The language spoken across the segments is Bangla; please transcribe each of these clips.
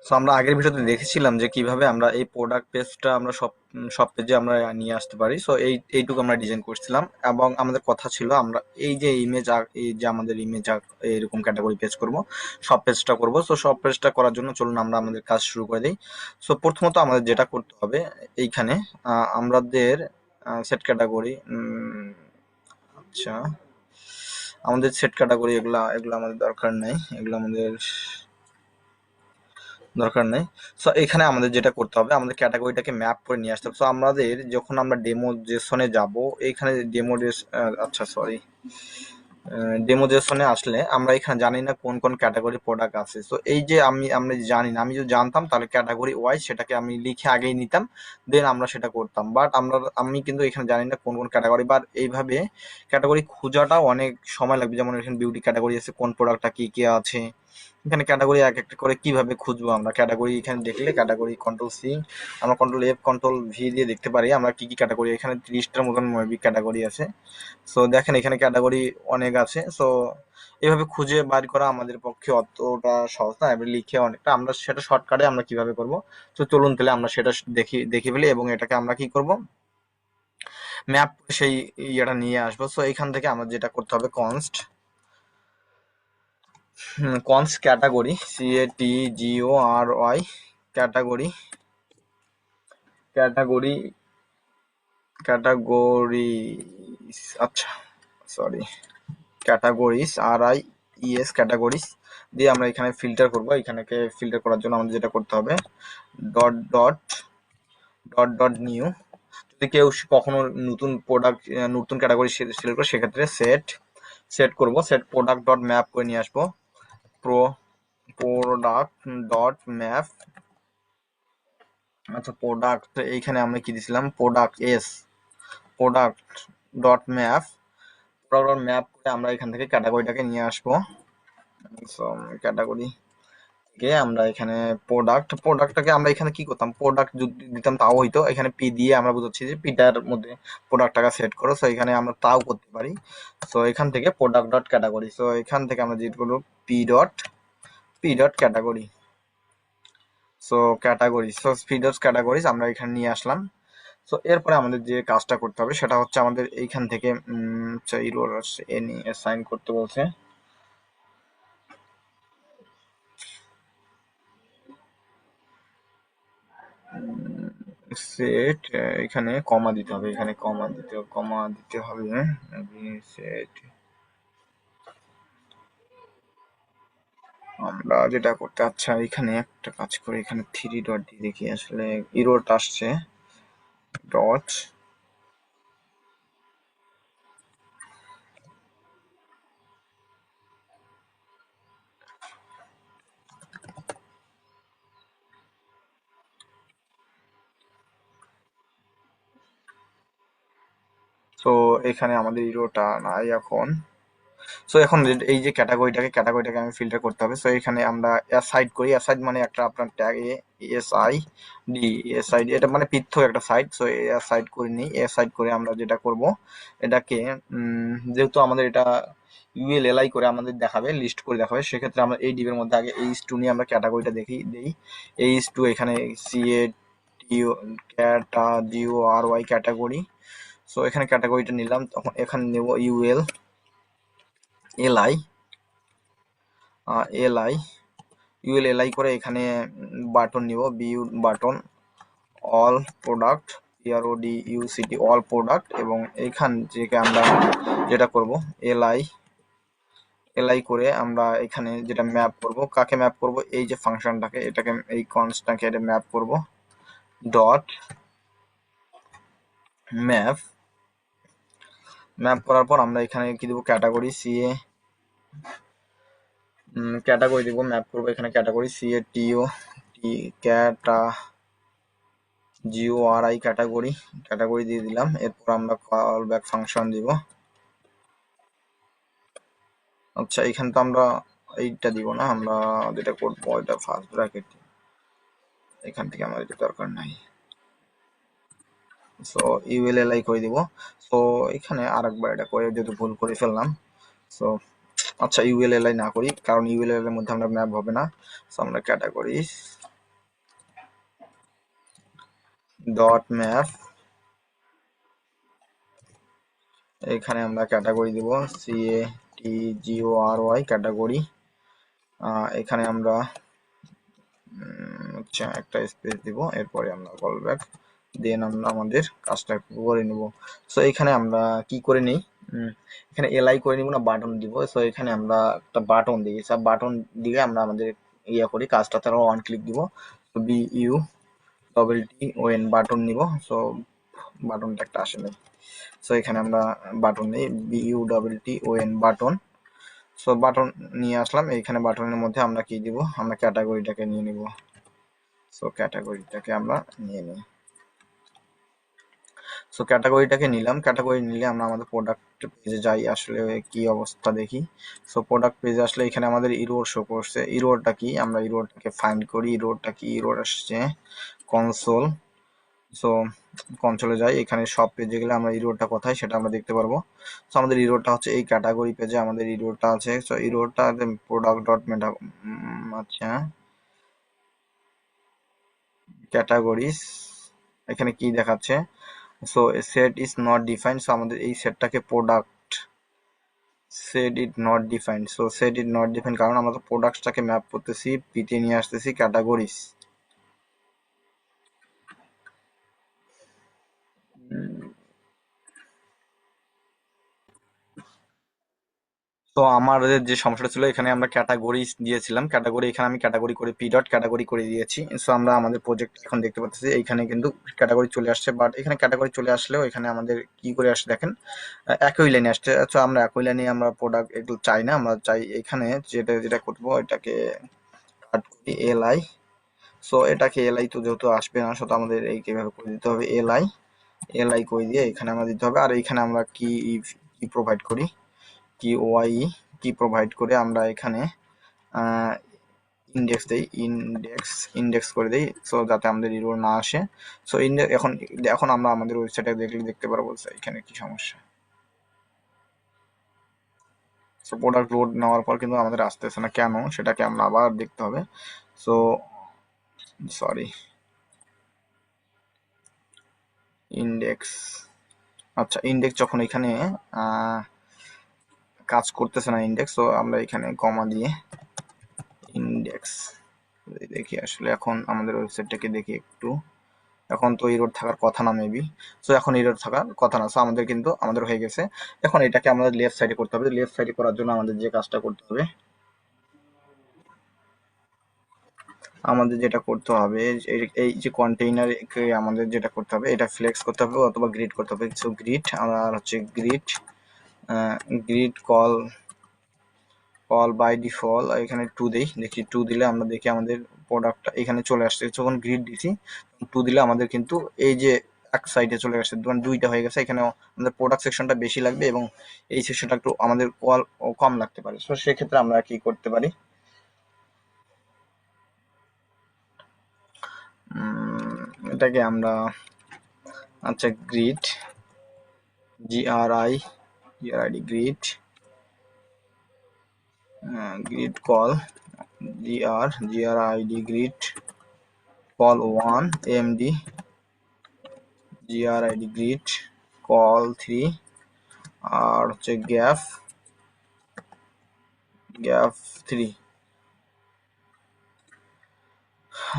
সো আমরা আগের ভিডিওতে দেখেছিলাম যে কিভাবে আমরা এই প্রোডাক্ট পেজটা আমরা সব সব পেজে আমরা নিয়ে আসতে পারি। সো এইটুকু আমরা ডিজাইন করছিলাম এবং আমাদের কথা ছিল আমরা এই যে ইমেজ এই যে আমাদের ইমেজ এরকম ক্যাটাগরি পেজ করব, সব পেজটা করব। সো সব পেজটা করার জন্য চলুন আমরা আমাদের কাজ শুরু করে দিই। সো প্রথমত আমাদের যেটা করতে হবে এইখানে আমাদের সেট ক্যাটাগরি, আচ্ছা আমাদের সেট ক্যাটাগরি এগুলা এগুলো আমাদের দরকার নেই, এগুলো আমাদের দরকার নেই। সো এখানে আমাদের যেটা করতে হবে আমাদের ক্যাটাগরিটাকে ম্যাপ করে নিয়ে আসতে হবে। সো আমাদের যখন আমরা ডেমো জেসনে যাব, এইখানে ডেমো আচ্ছা সরি, ডেমো জেসনে আসলে আমরা এখানে জানি না কোন কোন ক্যাটাগরি প্রোডাক্ট আছে। সো এই যে আমরা জানি না, আমি যদি জানতাম তাহলে ক্যাটাগরি ওয়াইজ সেটাকে আমি লিখে আগেই নিতাম, দেন আমরা সেটা করতাম। বাট আমি কিন্তু এখানে জানি না কোন কোন ক্যাটাগরি, বাট এইভাবে ক্যাটাগরি খোঁজাটাও অনেক সময় লাগবে। যেমন এখানে বিউটি ক্যাটাগরি আছে, কোন প্রোডাক্টটা কি কি আছে। এখানে ক্যাটাগরি এক একটা করে কিভাবে খুঁজবো আমরা, ক্যাটাগরি এখানে দেখলে ক্যাটাগরি কন্ট্রোল সি, আমরা কন্ট্রোল এফ কন্ট্রোল ভি দিয়ে দেখতে পারি আমরা কি কি ক্যাটাগরি। এখানে 30টার মতন মেবি ক্যাটাগরি আছে। সো দেখেন এখানে ক্যাটাগরি অনেক আছে। সো এভাবে খুঁজে বার করা আমাদের পক্ষে অতটা সহজ না, এবার লিখে অনেকটা আমরা সেটা শর্টকাটে আমরা কিভাবে করব। তো চলুন তাহলে আমরা সেটা দেখে ফেলি এবং এটাকে আমরা কি করব, ম্যাপ সেই ইয়েটা নিয়ে আসবো। সো এখান থেকে আমরা যেটা করতে হবে const category, CATGORY category, category category আচ্ছা সরি, ক্যাটাগরিজ RIES ক্যাটাগরিজ দিয়ে আমরা এখানে ফিল্টার করব। এখানেকে ফিল্টার করার জন্য আমাদের যেটা করতে হবে dot dot dot dot new. যদি কেউ কখনো নতুন প্রোডাক্ট নতুন ক্যাটাগরি সিলেক্ট করে সেক্ষেত্রে সেট করব, সেট প্রোডাক্ট ডট ম্যাপ করে নিয়ে আসবো। প্রো প্রোডাক্ট ডট ম্যাপ, আচ্ছা প্রোডাক্ট এইখানে আমরা কি দিছিলাম, product dot map, product map করে আমরা এখান থেকে ক্যাটাগরিটাকে নিয়ে আসবো। ক্যাটাগরি থেকে আমরা এখানে প্রোডাক্টটাকে আমরা এখানে কি করতাম, প্রোডাক্ট যদি দিতাম তাও হইতো। এখানে পি দিয়ে আমরা বুঝাচ্ছি যে পিটার মধ্যে প্রোডাক্টটাকে সেট করো। সো এখানে আমরা তাও করতে পারি। সো এখান থেকে প্রোডাক্ট ডট ক্যাটাগরি, সো এখান থেকে আমরা যেটা করবো P dot category. So P dot categories আমরা এখানে নিয়ে আসলাম। সো এরপরে আমাদের যে কাজটা করতে হবে সেটা হচ্ছে আমাদের এইখান থেকে ইরোর এনি অ্যাসাইন করতে বলছে। সেট এখানে কমা দিতে হবে, এখানে কমা দিতে হবে সেট। আমরা যেটা করতে, আচ্ছা এখানে একটা কাজ করে এখানে 3 ডট দিয়ে দেখি আসলে ইরোরটা আসছে ডট। তো এখানে আমাদের ইরোটা নাই এখন। সো এখন এই যে ক্যাটাগরিটাকে আমি ফিল্টার করতে হবে। সো এখানে আমরা অ্যাসাইড করি, অ্যাসাইড মানে একটা আপনার ট্যাগ এস আই ডি, এটা মানে পৃথক একটা সাইড। সো অ্যাসাইড করে নিই, অ্যাসাইড করে আমরা যেটা করব এটাকে যেহেতু আমাদের এটা ULLI করে আমাদের দেখাবে, লিস্ট করে দেখাবে, সেক্ষেত্রে আমরা এই ডিবের মধ্যে আগে H2 নিয়ে আমরা ক্যাটাগরিটা দেই। H2 এখানে CATGORY ক্যাটাগরি। সো এখানে ক্যাটাগরিটা নিলাম, তখন এখানে নেব এলআই এলআই ULLI করে এখানে বাটন নিব, button all product, PRODUCT all product, এবং এইখান থেকে আমরা যেটা করব এলআই করে আমরা এখানে যেটা ম্যাপ করব, কাকে ম্যাপ করব, এই যে ফাংশনটাকে, এটাকে এই কনস্টটাকে এটা ম্যাপ করব ডট ম্যাপ। ম্যাপ করার পর আমরা এখানে কি দেবো, ক্যাটাগরি ক্যাটাগরি দেবো, ম্যাপ করবো এখানে ক্যাটাগরি CATGORY ক্যাটাগরি দিয়ে দিলাম। এরপর আমরা কল ব্যাক ফাংশন দিব। আচ্ছা এখানে তো আমরা এইটা দিব না, আমরা যেটা করবো এটা ফার্স্ট ব্র্যাকেট, এখান থেকে আমার এটা দরকার নাই। সো ULLI করে দিব। সো এখানে আরেকবার এটা করে যেহেতু ভুল করে ফেললাম। সো আচ্ছা ULLI না করি, কারণ ULLI এর মধ্যে আমরা ম্যাপ হবে না। সো আমরা ক্যাটাগরি ডট ম্যাপ, এখানে আমরা ক্যাটাগরি দিব CATGORY ক্যাটাগরি। এখানে আমরা আচ্ছা একটা স্পেস দিব, এরপরে আমরা কল ব্যাক, দেন আমরা আমাদের কাজটা করে নিব। সো এখানে আমরা কি করে নিই, এখানে এলআই করে নিব না বাটন দিব। সো এখানে আমরা একটা বাটন দিই, সব বাটন দিয়ে আমরা আমাদের ইয়া করি কাজটা, তারা ওয়ান ক্লিক দিব। তো BUTTON বাটন নিব। সো বাটনটা একটা আসে নাই, সো এখানে আমরা বাটন নিই BUTTON বাটন। সো বাটন নিয়ে আসলাম, এইখানে বাটনের মধ্যে আমরা কি দিব, আমরা ক্যাটাগরিটাকে নিয়ে নিব। সো ক্যাটাগরিটাকে আমরা নিয়ে নিই। সো ক্যাটাগরিটাকে নিলাম, ক্যাটাগরি নিলে আমরা আমাদের প্রোডাক্ট পেজে যাই, আসলে কি অবস্থা দেখি। সো প্রোডাক্ট পেজে আসলে এখানে আমাদের ইরোর শো করছে। ইরোরটা কি, আমরা ইরোরটাকে ফাইন্ড করি। ইরোরটা কি, ইরোর আসছে কনসোল। সো কনসোলে যাই, এখানে সব পেজে গেলে আমরা ইরোরটা কোথায় সেটা আমরা দেখতে পারবো। সো আমাদের ইরোরটা হচ্ছে এই ক্যাটাগরি পেজে আমাদের ইরোরটা আছে। সো ইরোরটা প্রোডাক্ট ডট মেটা, আচ্ছা ক্যাটাগরিজ, এখানে কি দেখাচ্ছে, so set is not defined. So আমাদের এই সেটটাকে product set it not defined. So set it not defined কারণ আমরা তো প্রোডাক্টটাকে ম্যাপ করতেছি, পিতে নিয়ে আসতেছি ক্যাটাগরিজ। তো আমাদের যে সমস্যাটা ছিল, এখানে আমরা ক্যাটাগরি দিয়েছিলাম, ক্যাটাগরি এখানে আমি ক্যাটাগরি করে পি ডট ক্যাটাগরি করে দিয়েছি। সো আমরা আমাদের প্রজেক্ট এখন দেখতে পাচ্ছি এইখানে কিন্তু ক্যাটাগরি চলে আসছে, বাট এখানে ক্যাটাগরি চলে আসলেও এখানে আমাদের কি করে আসছে দেখেন, একই লাইনে আসছে। তো আমরা একই লাইনে আমরা প্রোডাক্ট এগুলো চাই না, আমরা চাই এখানে যেটা যেটা করবো এটাকে কাট করি এলআই। সো এটাকে এলআই তো যেহেতু আসবে না, সেটা আমাদের এই কিভাবে করে দিতে হবে, এলআই এলআই করে দিয়ে এখানে আমরা দিতে হবে। আর এইখানে আমরা কি কি প্রোভাইড করি, কি ওয়াই কি প্রোভাইড করে আমরা এখানে ইন্ডেক্স দেই, ইন্ডেক্স করে দেই, সো যাতে আমাদের এরর না আসে। সো এখন এখন আমরা আমাদের ওয়েবসাইটে দেখলে দেখতে পারবো এখানে কি সমস্যা। সো প্রোডাক্ট লোড নেওয়ার পর কিন্তু আমাদের আসতেছে না কেন, সেটাকে আমরা আবার দেখতে হবে। সো সরি, ইন্ডেক্স, আচ্ছা ইন্ডেক্স যখন এখানে কাজ করতেছে না ইন্ডেক্স, তো আমরা এখানে কমা দিয়ে ইন্ডেক্স দেখি। আসলে এখন আমাদের ওয়েবসাইটটাকে দেখি একটু, এখন তো এরর থাকার কথা না মেবি। সো এখন এরর থাকার কথা না, সো আমাদের কিন্তু আমাদের হয়ে গেছে। এখন এটাকে আমাদের লেফট সাইডে করতে হবে। লেফট সাইডে করার জন্য আমাদের যে কাজটা করতে হবে, আমাদের যেটা করতে হবে এই যে কন্টেইনার আমাদের যেটা করতে হবে, এটা ফ্লেক্স করতে হবে অথবা গ্রিড করতে হবে। সো গ্রিড আর হচ্ছে grid, grid call call by default এখানে টু দেই, দেখি টু দিলে আমরা দেখি আমাদের প্রোডাক্টটা এখানে চলে আসছে। যখন গ্রিড দিছি টু দিলে আমাদের কিন্তু এই যে এক সাইডে চলে আসছে, দুইটা হয়ে গেছে। এখানে আমাদের প্রোডাক্ট সেকশনটা বেশি লাগবে এবং এই সেকশনটা একটু আমাদের কম লাগতে পারে। তো সেক্ষেত্রে আমরা কি করতে পারি, এটাকে আমরা আচ্ছা grid G R I G R I D grid grid call G R I D grid call 1 MD G R I D grid call 3 আর হচ্ছে গ্যাপ 3।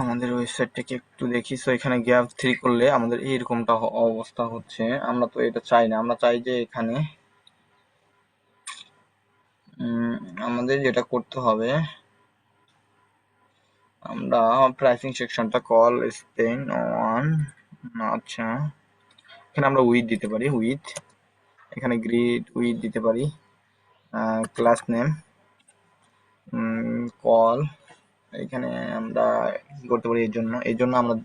আমাদের ওয়েবসাইটটাকে একটু দেখি। সো এখানে গ্যাপ 3 করলে আমাদের এইরকমটা অবস্থা হচ্ছে। আমরা তো এটা চাই না, আমরা চাই যে এখানে আমাদের যেটা করতে হবে, আমরা প্রাইসিং সেকশনটা কল স্পেন ওয়ান, আচ্ছা এখানে আমরা উইথ দিতে পারি, উইথ এখানে গ্রিড উইথ দিতে পারি, ক্লাস নেম কল, এখানে আমরা কি করতে পারি, এই জন্য আমরা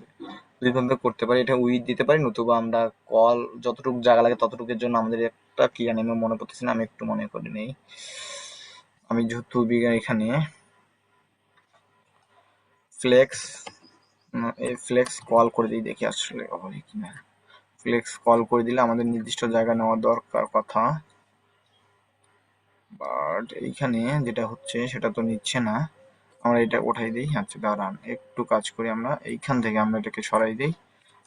দুইভাবে করতে পারি, এটা উইথ দিতে পারি, নতুবা আমরা কল যতটুকু জায়গা লাগে ততটুকুর জন্য আমাদের একটা কি জানি আমি মনে পড়তেছি না, আমি একটু মনে করে নেই। আমি যেহেতু এখানে ফ্লেক্স ফ্লেক্স কল করে দিই, দেখি আসলে হবে কিনা। ফ্লেক্স কল করে দিলে আমাদের নির্দিষ্ট জায়গা নেওয়া দরকার কথা, বাট এইখানে যেটা হচ্ছে সেটা তো নিচ্ছে না। আমরা এটা উঠাই দিই, আচ্ছা দাঁড়ান একটু কাজ করি, আমরা এইখান থেকে আমরা এটাকে সরাই দিই।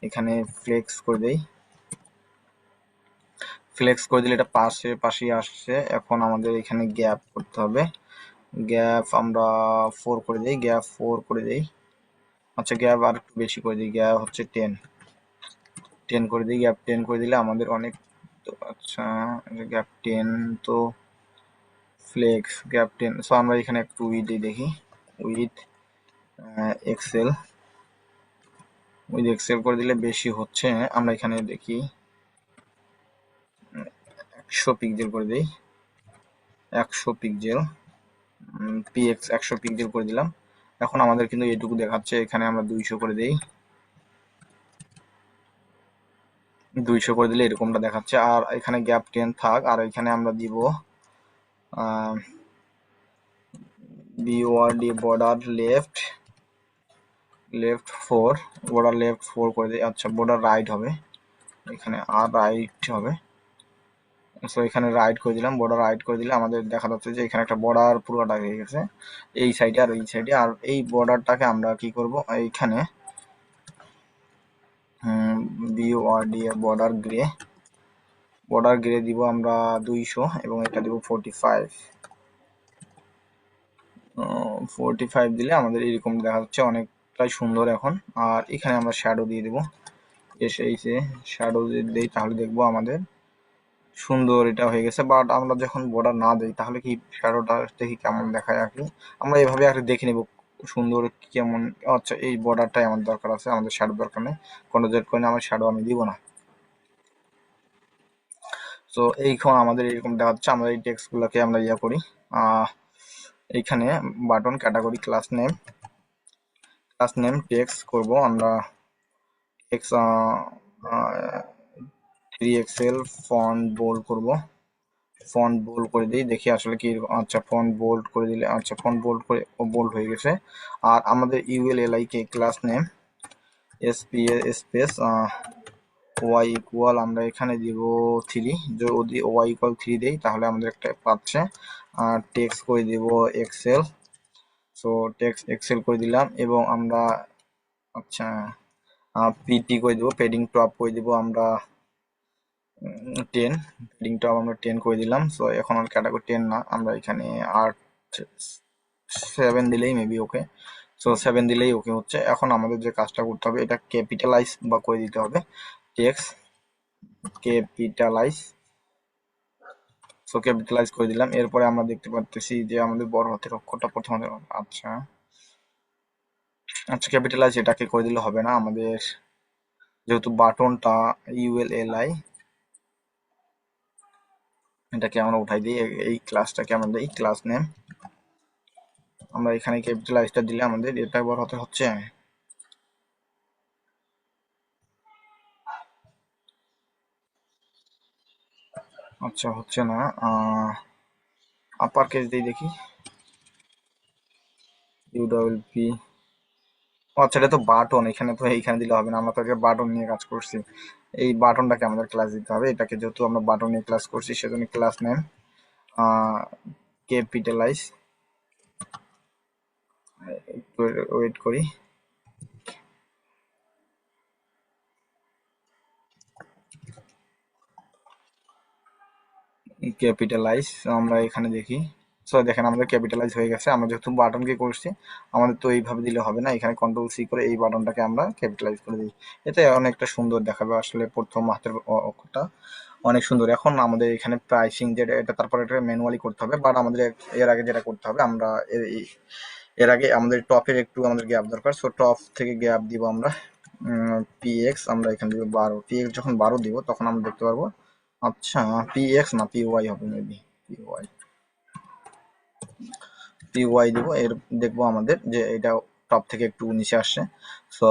এখানে ফ্লেক্স করে দেই, ফ্লেক্স করে দিলে এটা পাশেই আসছে। এখন আমাদের এখানে গ্যাপ করতে হবে, গ্যাপ আমরা 4 করে দিই, গ্যাপ 4 করে দিই। আচ্ছা গ্যাপ আর একটু বেশি করে দিই, গ্যাপ হচ্ছে 10 করে দিই। গ্যাপ 10 করে দিলে আমাদের অনেক, তো আচ্ছা গ্যাপ 10 তো ফ্লেক্স গ্যাপ 10। সো আমরা এখানে একটু উইথ দেখি, উইথ এক্সেল, উইথ এক্সেল করে দিলে বেশি হচ্ছে। আমরা এখানে দেখি 100 পিক্সেল করে দিই, 100 পিক্সেল, পিএক্স 100 পিক্সেল করে দিলাম। এখন আমাদের কিন্তু এইটুকু দেখাচ্ছে, এখানে আমরা 200 করে দিই, 200 করে দিলে এরকমটা দেখাচ্ছে। আর এখানে গ্যাপ 10 থাক, আর এখানে আমরা দিব বিওআরডি বর্ডার লেফট 4, বর্ডার লেফট 4 করে দিই। আচ্ছা বর্ডার রাইট হবে, এখানে আর রাইট হবে। সো এখানে রাইট করে দিলাম, বর্ডার রাইট করে দিলে আমাদের দেখা যাচ্ছে যে এখানে একটা বর্ডার পুরোটা হয়ে গেছে, এই সাইডে আর এই সাইডে। আর এই বর্ডারটাকে আমরা কি করব, এইখানে বিওআরডি বর্ডার গ্রে দিব আমরা 200, এবং এটা দিব 45, 45 দিলে আমাদের এরকম দেখা যাচ্ছে, অনেকটাই সুন্দর এখন। আর এখানে আমরা শ্যাডো দিয়ে দেবো, এই যে শ্যাডো যদি দেই তাহলে দেখবো আমাদের সুন্দর এটা হয়ে গেছে। বাট আমরা যখন বর্ডার না দেই তাহলে কি শ্যাডোটা দেখি কেমন দেখায় আর কি। আমরা এভাবে আর দেখে নেব সুন্দর কেমন। আচ্ছা এই বর্ডারটাই আমার দরকার আছে, আমাদের শ্যাডো দরকার নেই, কন্ট্রোল করে আমার শ্যাডো আমি দিব না। তো এইখন আমাদের এরকম দেখাচ্ছে। আমরা এই টেক্সট গুলোকে আমরা ইয়া করি, এইখানে button category class name text করব আমরা, টেক্সট 3XL ফন্ট বোল্ড করব, ফন্ট বোল্ড করে দিই, দেখি আসলে কি। আচ্ছা ফন্ট বোল্ড করে দিলে, আচ্ছা ফন্ট বোল্ড করে বোল্ড হয়ে গেছে। আর আমাদের ইউএলএলআই কে class name space Y equal, আমরা এখানে দিব 3, যদি ওয়াই ইকুয়াল 3 দেই তাহলে আমাদের একটা পাচ্ছে। আর টেক্সট করে দিব এক্সেল, সো টেক্সট এক্সেল করে দিলাম। এবং আমরা আচ্ছা পিটি করে দিব, পেডিং টপ করে দিব আমরা 10, পেডিং টপ আমরা 10 করে দিলাম। সো এখন আর ক্যাটাগরি 10 না, আমরা এখানে 7 দিলেই মেবি ওকে। সো 7 দিলেই ওকে হচ্ছে। এখন আমাদের যে কাজটা করতে হবে, এটা ক্যাপিটালাইজ বা করে দিতে হবে, টেক্সট ক্যাপিটালাইজ। সো ক্যাপিটালাইজ করে দিলাম। এরপরে আমরা দেখতে পাচ্ছি যে আমাদের বড় হাতের অক্ষরটা প্রথমে, আচ্ছা আচ্ছা ক্যাপিটালাইজ এটাকে করে দিলে হবে না, আমাদের যেহেতু বাটনটা ইউএলএলআই, এটাকে আমরা উঠাই দিই, এই ক্লাসটাকে আমরা দিই ক্লাস নেম। আমরা এখানে ক্যাপিটালাইজটা দিলে আমাদের এটা বড় হাতে হচ্ছে। আচ্ছা হচ্ছে না, আপার কেস দিয়ে দেখি, ইউডব্লিউপি। আচ্ছা এটা তো বাটন, এখানে তো এইখানে দিলে হবে না, আমরা তো বাটন নিয়ে কাজ করছি। এই বাটনটাকে আমাদের ক্লাস দিতে হবে, এটাকে যেহেতু আমরা বাটন নিয়ে ক্লাস করছি সেজন্য ক্লাস নেম ক্যাপিটালাইজ। ওয়েট করি, ক্যাপিটালাইজ আমরা এখানে দেখি। সো দেখেন আমাদের ক্যাপিটালাইজ হয়ে গেছে। আমরা যেহেতু বাটনকে করছি, আমাদের তো এইভাবে দিলে হবে না, এখানে কন্ট্রোল সি করে এই বাটনটাকে আমরা ক্যাপিটালাইজ করে দিই, এতে অনেকটা সুন্দর দেখাবে। আসলে প্রথম হাতের অক্ষরটা অনেক সুন্দর। এখন আমাদের এখানে প্রাইসিং যেটা, এটা তারপর এটা ম্যানুয়ালি করতে হবে। বাট আমাদের এর আগে যেটা করতে হবে, আমরা এর আগে আমাদের টপের একটু আমাদের গ্যাপ দরকার। সো টপ থেকে গ্যাপ দিব আমরা পিএক্স, আমরা এখানে দিব 12। পিএক্স যখন 12 দিব তখন আমরা দেখতে পারবো, আচ্ছা পিএক্স না পিওয়াই হবে মেবি, পিওয়াই দিব। এর দেখবো আমাদের যে এটা টপ থেকে একটু নিচে আসছে। সো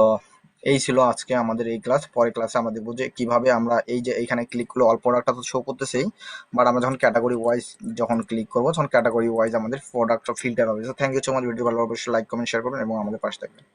এই ছিল আজকে আমাদের এই ক্লাস। পরের ক্লাসে আমরা দেখবো যে কিভাবে আমরা এই যে এইখানে ক্লিক করলে অল প্রোডাক্টটা তো শো করতেছেই, বাট আমরা যখন ক্যাটাগরি ওয়াইজ যখন ক্লিক করবো তখন ক্যাটাগরি ওয়াইজ আমাদের প্রোডাক্টটা ফিল্টার হবে। So thank you so much. Video ভালো অবশ্যই লাইক কমেন্ট শেয়ার করবেন এবং আমাদের পাশে থাকবেন।